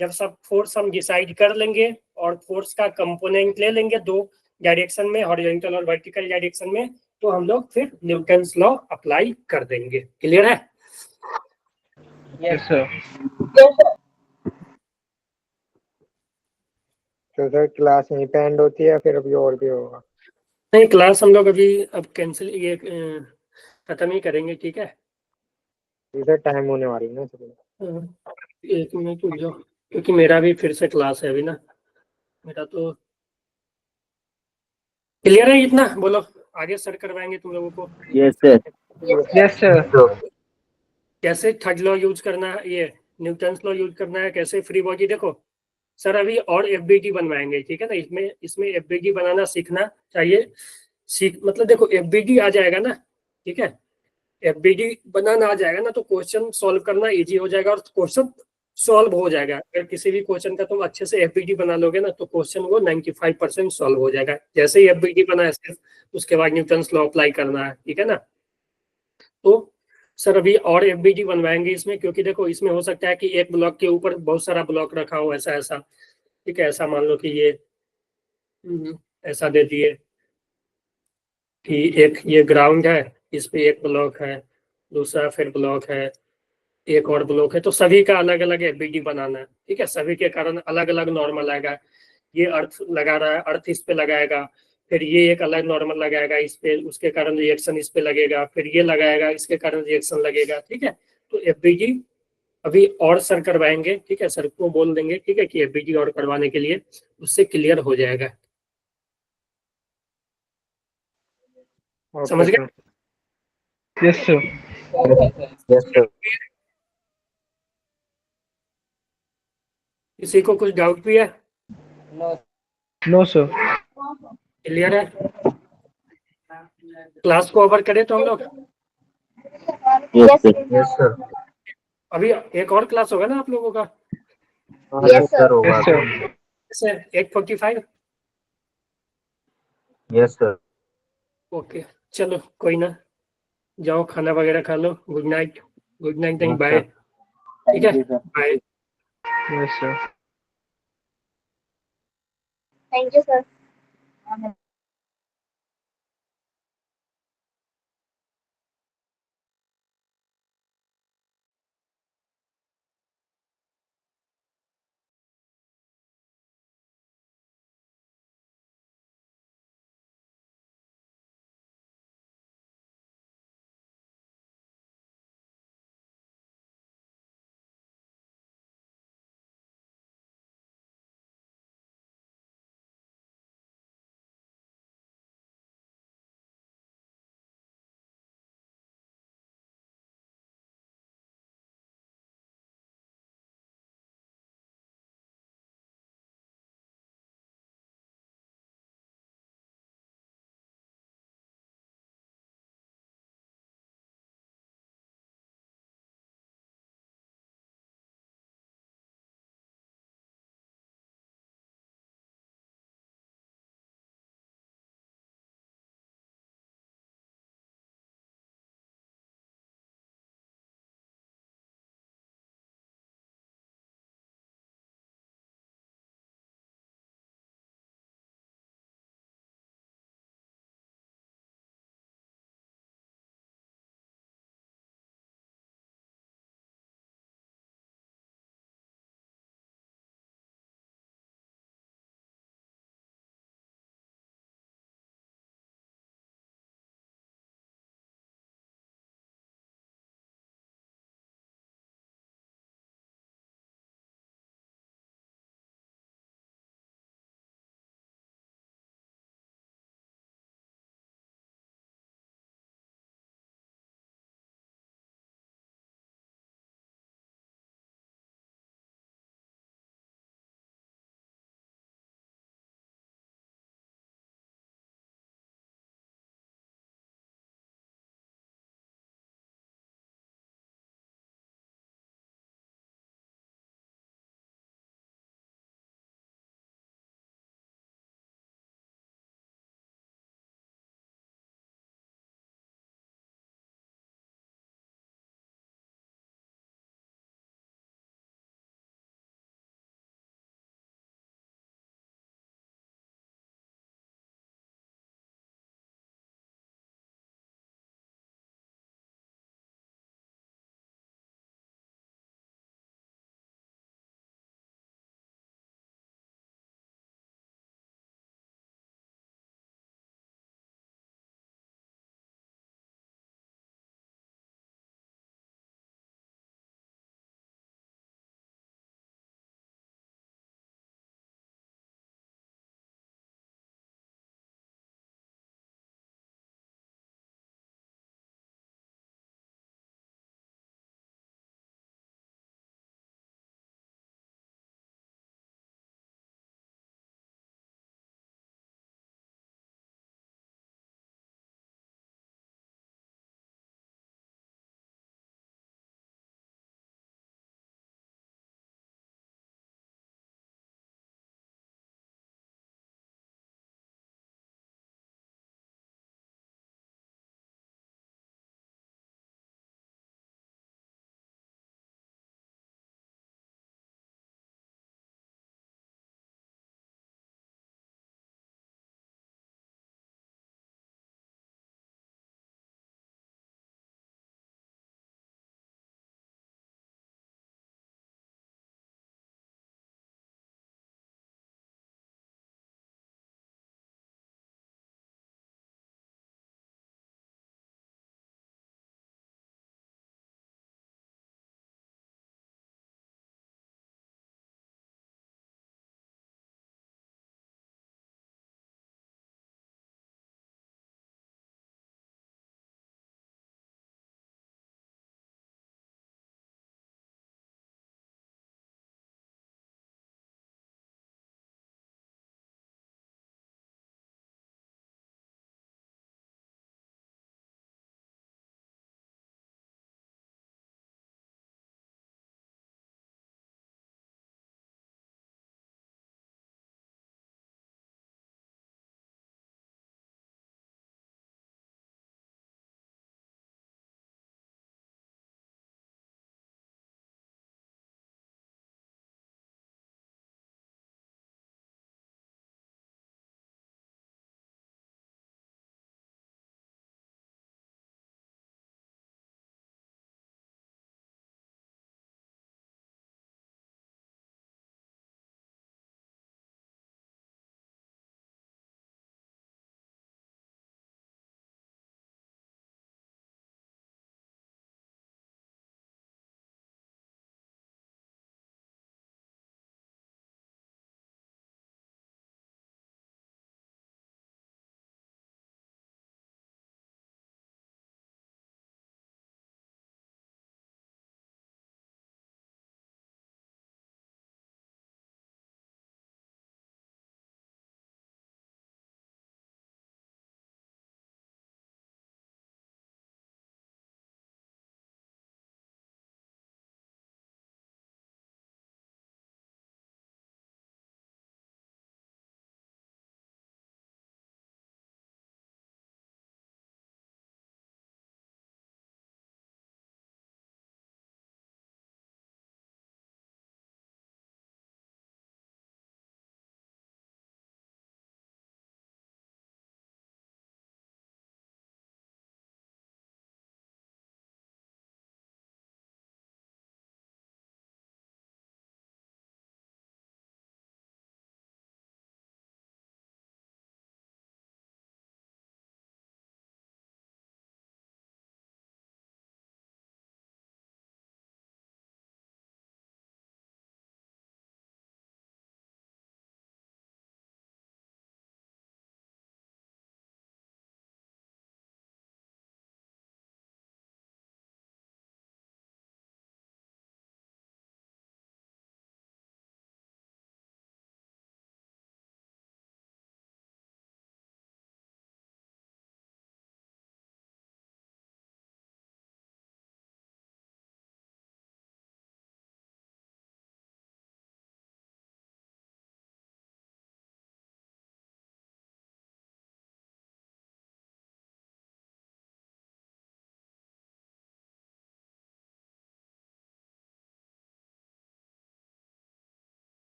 जब सब फोर्स हम डिसाइड कर लेंगे और फोर्स का कंपोनेंट ले लेंगे 2 डायरेक्शन में, हॉरिजॉन्टल और वर्टिकल डायरेक्शन में, तो हम लोग फिर न्यूटन्स लॉ अप्लाई कर देंगे। क्लियर है? Yes. सर। तो सर क्लास यहीं पे एंड होती है या फिर अभी और भी होगा? नहीं, क्लास हम लोग अभी अब कैंसिल ये खत्म ही करेंगे, ठीक है। इधर टाइम होने वाली है ना सर। 1 मिनट रुक जाओ, क्योंकि मेरा भी फिर से क्लास है अभी ना, मेरा तो। क्लियर है इतना? बोलो, आगे सर करवाएंगे तुम लोगों को। Yes sir. Yes sir. कैसे थर्ड लॉ यूज करना है, ये न्यूटन्स लॉ यूज करना है, कैसे फ्री बॉडी। देखो सर अभी और एफबीडी बनवाएंगे, ठीक है ना, इसमें एफबीडी बनाना सीखना चाहिए। मतलब देखो एफबीडी आ जाएगा ना, ठीक है, एफबीडी बनाना आ जाएगा ना, तो क्वेश्चन सॉल्व करना इजी हो जाएगा और क्वेश्चन सॉल्व हो जाएगा। अगर किसी भी क्वेश्चन का तुम अच्छे से एफबीडी बना लोगे ना, तो क्वेश्चन वो 95% सॉल्व हो जाएगा। जैसे ही एफबीडी बना है सिर्फ उसके बाद न्यूटन्स लॉ अप्लाई करना है, ठीक है ना। तो सर अभी और एफबीडी बनवाएंगे इसमें, क्योंकि देखो इसमें हो सकता है कि एक ब्लॉक के ऊपर बहुत सारा ब्लॉक रखा हो, ऐसा, ठीक है। ऐसा मान लो कि ये ऐसा दे दिए कि एक ये ग्राउंड है, इस पे एक ब्लॉक है, दूसरा फिर ब्लॉक है, एक और ब्लॉक है, तो सभी का अलग अलग एफबीडी बनाना है, ठीक है। सभी के कारण अलग अलग नॉर्मल आएगा। ये अर्थ लगा रहा है, अर्थ इस पे लगाएगा, फिर ये एक अलग नॉर्मल लगाएगा इस पे, उसके कारण रिएक्शन इस पे लगेगा, फिर ये लगाएगा इसके कारण रिएक्शन लगेगा। ठीक है, तो एफबीजी अभी और सर करवाएंगे। ठीक है, सर को बोल देंगे ठीक है कि एफबीजी और करवाने के लिए, उससे क्लियर हो जाएगा। समझ गए? Yes sir. Yes sir. किसी को कुछ डाउट भी है? No. No sir. क्लियर है? क्लास को ओवर करें तो हम लोग यस सर। Yes sir. अभी एक और क्लास होगा ना आप लोगों का? Yes, sir. Yes sir. Sir 8:45। Yes sir. Okay, चलो कोई ना, जाओ खाना वगैरह खा लो। Good night. Good night and bye. ठीक है, bye. Yes sir. Thank you, sir.